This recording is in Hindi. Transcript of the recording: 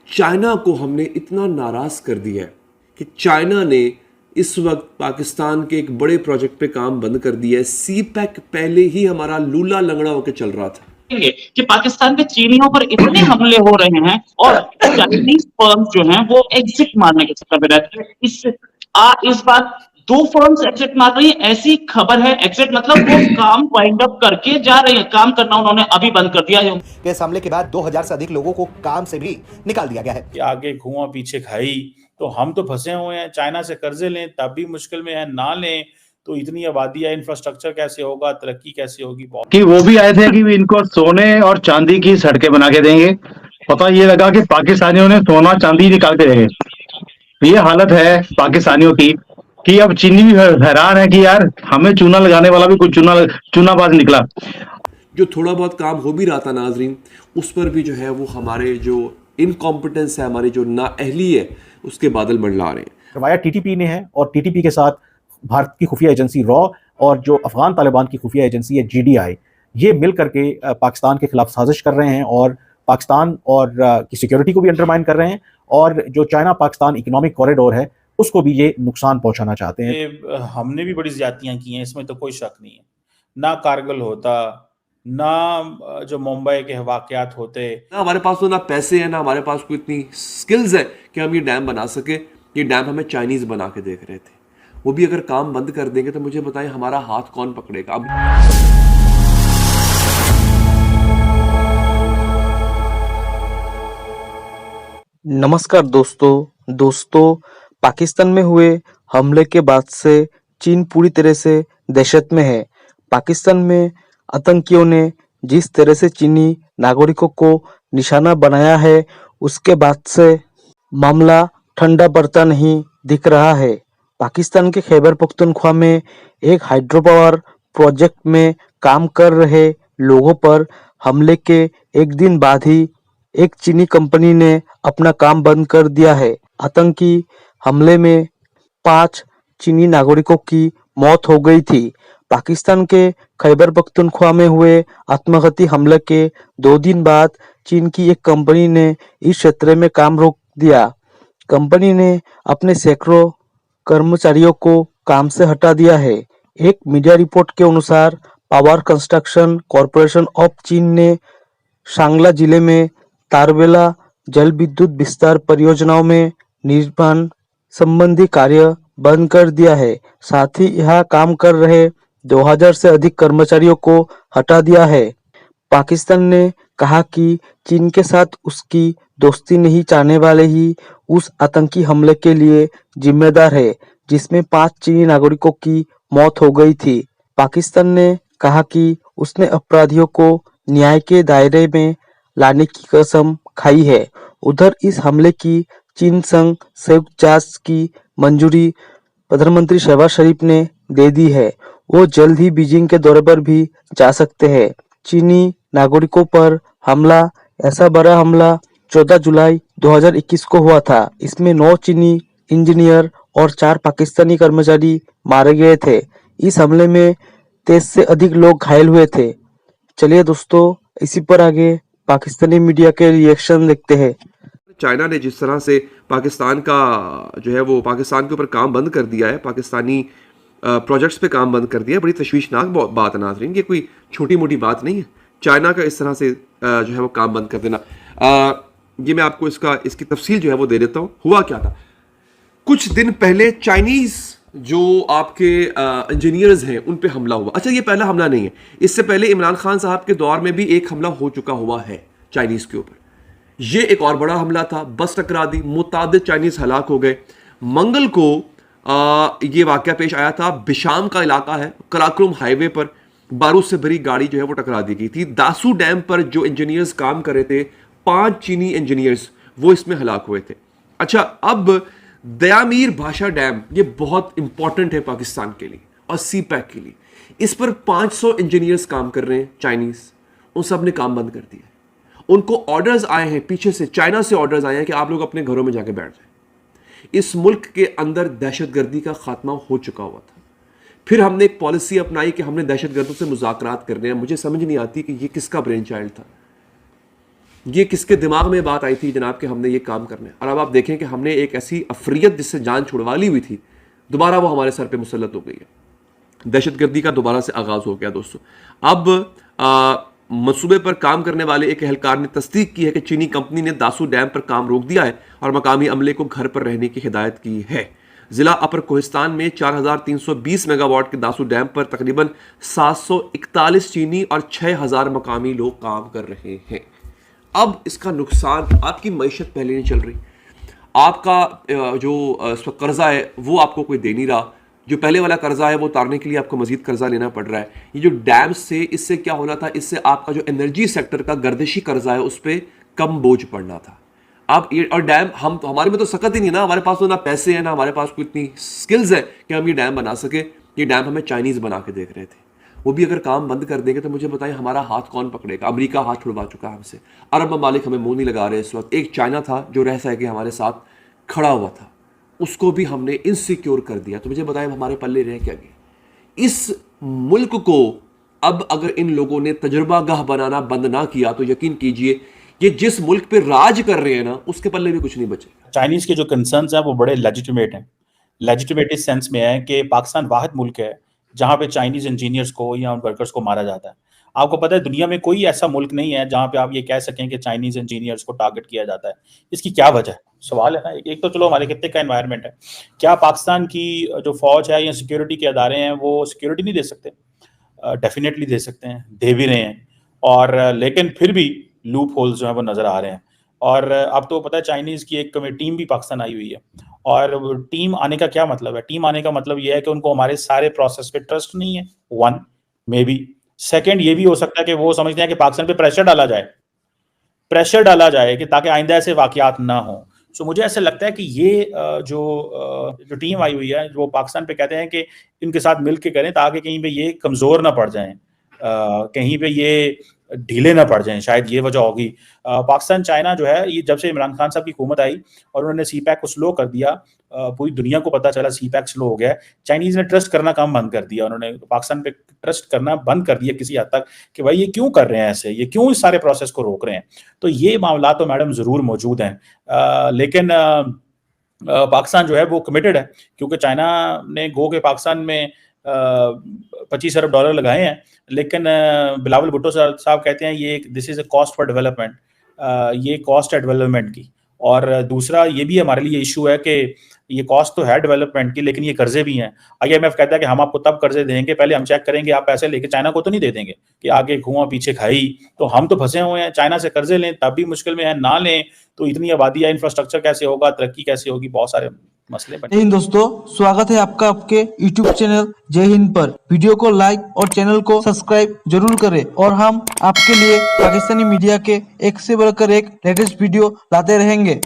चाइना को हमने इतना नाराज कर दिया है कि चाइना ने इस वक्त पाकिस्तान के एक बड़े प्रोजेक्ट पे काम बंद कर दिया है। सी पैक पहले ही हमारा लूला लंगड़ा होकर चल रहा था। कि पाकिस्तान के चीनियों पर इतने हमले हो रहे हैं और चाइनीज फर्म जो हैं वो एग्जिट मारने के चक्कर में रहते हैं। इस बार 2 फर्म्स एग्जिट मार रही है, ऐसी खबर है। एग्जिट मतलब वो काम वाइंड अप करके जा रही है, काम करना उन्होंने अभी बंद कर दिया है। इस हमले के बाद 2000 से अधिक लोगों को काम से भी निकाल दिया गया है। आगे कुआं पीछे खाई, तो हम तो फंसे हुए हैं। चाइना से कर्जे लें तब भी मुश्किल में है, ना लें तो इतनी आबादी है, इंफ्रास्ट्रक्चर कैसे होगा, तरक्की कैसे होगी। कि वो भी आए थे कि इनको सोने और चांदी की सड़कें बना के देंगे। पता ये लगा कि पाकिस्तानियों ने सोना चांदी निकाल के देंगे। ये हालत है पाकिस्तानियों की कि अब चीनी भी हैरान है कि यार हमें चूना लगाने वाला भी कुछ चूनाबाज निकला। जो थोड़ा बहुत काम हो भी रहा था नाजरीन, उस पर भी जो है वो हमारे जो इनकॉम्पिटेंस है, हमारी जो नाअहली है, उसके बादल मंडला रहे हैं। करवाया टीटीपी ने है और टीटीपी के साथ भारत की खुफिया एजेंसी रॉ और जो अफगान तालिबान की खुफिया एजेंसी है जीडीआई, ये मिल करके पाकिस्तान के खिलाफ साजिश कर रहे हैं और पाकिस्तान और की सिक्योरिटी को भी अंडरमाइन कर रहे हैं और जो चाइना पाकिस्तान इकोनॉमिक कॉरिडोर है उसको भी ये नुकसान पहुंचाना चाहते हैं। हमने भी बड़ी ज्यादतियां की हैं, इसमें तो कोई शक नहीं है। ना कारगिल होता, ना जो मुंबई के वाकयात होते, ना हमारे पास तो ना पैसे हैं, ना हमारे पास कोई इतनी स्किल्स है कि हम ये डैम बना सके। ये डैम हमें चाइनीज बना के देख रहे थे। वो भी अगर काम बंद कर देंगे तो मुझे बताएं हमारा हाथ कौन पकड़ेगा। अब नमस्कार दोस्तों, पाकिस्तान में हुए हमले के बाद से चीन पूरी तरह से दहशत में है। पाकिस्तान में आतंकियों ने जिस तरह से चीनी नागरिकों को निशाना बनाया है, उसके बाद से मामला ठंडा पड़ता नहीं दिख रहा है। पाकिस्तान के खैबर पख्तूनख्वा में एक हाइड्रो पावर प्रोजेक्ट में काम कर रहे लोगों पर हमले के एक दिन बाद ही एक चीनी कंपनी ने अपना काम बंद कर दिया है। आतंकी हमले में 5 चीनी नागरिकों की मौत हो गई थी। पाकिस्तान के खैबर पख्तूनख्वा में हुए आत्मघाती हमले के 2 दिन बाद चीन की एक कंपनी ने इस क्षेत्र में काम रोक दिया। कंपनी ने अपने सैकड़ों कर्मचारियों को काम से हटा दिया है। एक मीडिया रिपोर्ट के अनुसार पावर कंस्ट्रक्शन कॉरपोरेशन ऑफ चीन ने सांगला जिले में तारबेला जल विद्युत विस्तार परियोजनाओं में निर्माण संबंधी कार्य बंद कर दिया है। साथ ही यहाँ काम कर रहे 2000 से अधिक कर्मचारियों को हटा दिया है। पाकिस्तान ने कहा कि चीन के साथ उसकी दोस्ती नहीं चाहने वाले ही उस आतंकी हमले के लिए जिम्मेदार है, जिसमें 5 चीनी नागरिकों की मौत हो गई थी। पाकिस्तान ने कहा कि उसने अपराधियों को न्याय के दायरे में लाने की कसम खाई है। उधर इस हमले की चीन संग संयुक्त जांच की मंजूरी प्रधानमंत्री शहबाज शरीफ ने दे दी है। वो जल्द ही बीजिंग के दौरे पर भी जा सकते हैं। चीनी नागरिकों पर हमला, ऐसा बड़ा हमला 14 जुलाई 2021 को हुआ था। इसमें 9 चीनी इंजीनियर और 4 पाकिस्तानी कर्मचारी मारे गए थे। इस हमले में 23 से अधिक लोग घायल हुए थे। चलिए दोस्तों, इसी पर आगे पाकिस्तानी मीडिया के रिएक्शन देखते हैं। चाइना ने जिस तरह से पाकिस्तान का जो है वो पाकिस्तान के ऊपर काम बंद कर दिया है, पाकिस्तानी प्रोजेक्ट्स पे काम बंद कर दिया है, बड़ी तशवीशनाक बात है नाज़रीन। ये कोई छोटी मोटी बात नहीं है। चाइना का इस तरह से जो है वो काम बंद कर देना। ये मैं आपको इसकी तफसील जो है वो दे देता हूँ। हुआ क्या था, कुछ दिन पहले चाइनीज़ जो आपके इंजीनियर्स हैं उन पे हमला हुआ। अच्छा, ये पहला हमला नहीं है। इससे पहले इमरान खान साहब के दौर में भी एक हमला हो चुका हुआ है चाइनीज़ के ऊपर। ये एक और बड़ा हमला था, बस टकरा दी, मुतादिद चाइनीज़ हलाक हो गए। मंगल को ये वाक़या पेश आया था। बिशाम का इलाका है, कराकुलम हाईवे पर बारूद से भरी गाड़ी जो है वो टकरा दी गई थी। दासू डैम पर जो इंजीनियर्स काम कर रहे थे, 5 चीनी इंजीनियर्स, वो इसमें हलाक हुए थे। अच्छा, अब दयामीर भाषा डैम, ये बहुत इंपॉर्टेंट है पाकिस्तान के लिए और सी पैक के लिए। इस पर 500 इंजीनियर्स काम कर रहे हैं चाइनीज़। उन सब ने काम बंद कर दिया। उनको ऑर्डर्स आए हैं पीछे से, चाइना से ऑर्डर्स आए हैं कि आप लोग अपने घरों में जाके बैठ जाएं। इस मुल्क के अंदर दहशतगर्दी का खात्मा हो चुका हुआ था। फिर हमने एक पॉलिसी अपनाई कि हमने दहशतगर्दों से मुज़ाकरात करने हैं। मुझे समझ नहीं आती कि ये किसका ब्रेन चाइल्ड था। ये किसके दिमाग में बात आई थी जनाब कि हमने ये काम करना है? और अब आप देखें कि हमने एक ऐसी अफरियत जिससे जान छुड़वा ली हुई थी, दोबारा वो हमारे सर पे मुसल्लत हो गई है। दहशतगर्दी का दोबारा से आगाज हो गया दोस्तों। अब मंसूबे पर काम करने वाले एक एहलकार ने तस्दीक की है कि चीनी कंपनी ने दासू डैम पर काम रोक दिया है और मकामी अमले को घर पर रहने की हिदायत की है। जिला अपर कोहिस्तान में 4320 मेगावाट के दासू डैम पर तकरीबन 741 चीनी और 6000 मकामी लोग काम कर रहे हैं। अब इसका नुकसान, आपकी मईशत पहले नहीं चल रही, आपका जो कर्जा है वो आपको कोई दे नहीं रहा, जो पहले वाला कर्जा है वो उतारने के लिए आपको मजीद कर्जा लेना पड़ रहा है। ये जो डैम से, इससे क्या होना था, इससे आपका जो एनर्जी सेक्टर का गर्दिशी कर्जा है उस पर कम बोझ पड़ना था। अब ये और डैम हमारे में तो सकत ही नहीं ना, हमारे पास तो ना पैसे हैं ना हमारे पास कोई इतनी स्किल्स है कि हम ये डैम बना सके। ये डैम हमें चाइनीज बना के देख रहे थे, वो भी अगर काम बंद कर देंगे तो मुझे बताएं हमारा हाथ कौन पकड़ेगा? अमेरिका हाथ छुड़वा चुका है हमसे, अरब ममालिक हमें मुंह नहीं लगा रहे इस वक्त। एक चाइना था जो रह सके हमारे साथ खड़ा हुआ था, उसको भी हमने इनसिक्योर कर दिया। तो मुझे बताएं हमारे पल्ले रह क्या गए? इस मुल्क को अब अगर इन लोगों ने तजुर्बागाह बनाना बंद ना किया तो यकीन कीजिए ये जिस मुल्क पे राज कर रहे हैं ना उसके पल्ले भी कुछ नहीं बचेगा। चाइनीज के जो कंसर्न्स हैं वो बड़े लेजिटिमेट हैं। लेजिटिमेट इस सेंस में है कि पाकिस्तान वाहिद मुल्क है जहां पे चाइनीज इंजीनियर्स को या उन वर्कर्स को मारा जाता है। आपको पता है दुनिया में कोई ऐसा मुल्क नहीं है जहां पे आप ये कह सकें कि चाइनीज इंजीनियर्स को टारगेट किया जाता है। इसकी क्या वजह है? सवाल है ना। एक तो चलो हमारे कितने का एनवायरनमेंट है, क्या पाकिस्तान की जो फौज है या सिक्योरिटी के अदारे हैं वो सिक्योरिटी नहीं दे सकते? डेफिनेटली दे सकते हैं, दे भी रहे हैं। और लेकिन फिर भी लूप होल्स जो है वो नजर आ रहे हैं। और अब तो पता है चाइनीज की एक टीम भी पाकिस्तान आई हुई है। और टीम आने का क्या मतलब है? टीम आने का मतलब यह है कि उनको हमारे सारे प्रोसेस पे ट्रस्ट नहीं है, वन मे बी। सेकेंड ये भी हो सकता है कि वो समझते हैं कि पाकिस्तान पे प्रेशर डाला जाए कि ताकि आइंदा ऐसे वाकयात ना हो। सो मुझे ऐसा लगता है कि ये जो टीम आई हुई है वो पाकिस्तान पे कहते हैं कि इनके साथ मिल के करें ताकि कहीं पे ये कमजोर ना पड़ जाएं, कहीं पे ये ढीले ना पड़ जाएं, शायद ये वजह होगी। पाकिस्तान चाइना जो है ये जब से इमरान खान साहब की हुकूमत आई और उन्होंने सीपैक को स्लो कर दिया, पूरी दुनिया को पता चला सीपैक स्लो हो गया, चाइनीज ने ट्रस्ट करना काम बंद कर दिया। उन्होंने पाकिस्तान पे ट्रस्ट करना बंद कर दिया किसी हद तक कि भाई ये क्यों कर रहे हैं ऐसे, ये क्यों इस सारे प्रोसेस को रोक रहे हैं। तो ये मामला तो मैडम जरूर मौजूद हैं, लेकिन पाकिस्तान जो है वो कमिटेड है क्योंकि चाइना ने गो के पाकिस्तान में 25 अरब डॉलर लगाए हैं। लेकिन बिलावल भुट्टो साहब कहते हैं ये this is a cost for development, ये कॉस्ट है डेवलपमेंट की। और दूसरा ये भी हमारे लिए इशू है कि ये कॉस्ट तो है डेवलपमेंट की लेकिन ये कर्जे भी हैं। IMF कहता है कि हम आपको तब कर्जे देंगे, पहले हम चेक करेंगे आप पैसे लेके चाइना को तो नहीं दे देंगे कि आगे घुमा पीछे खाई। तो हम तो फंसे हुए हैं, चाइना से कर्जे लें तब भी मुश्किल में है, ना लें तो इतनी आबादी है, इंफ्रास्ट्रक्चर कैसे होगा, तरक्की कैसे होगी, बहुत सारे मसले बने। जय हिंद दोस्तों, स्वागत है आपका आपके YouTube चैनल जय हिंद पर। वीडियो को लाइक और चैनल को सब्सक्राइब जरूर करें और हम आपके लिए पाकिस्तानी मीडिया के एक से बढ़कर एक लेटेस्ट वीडियो लाते रहेंगे।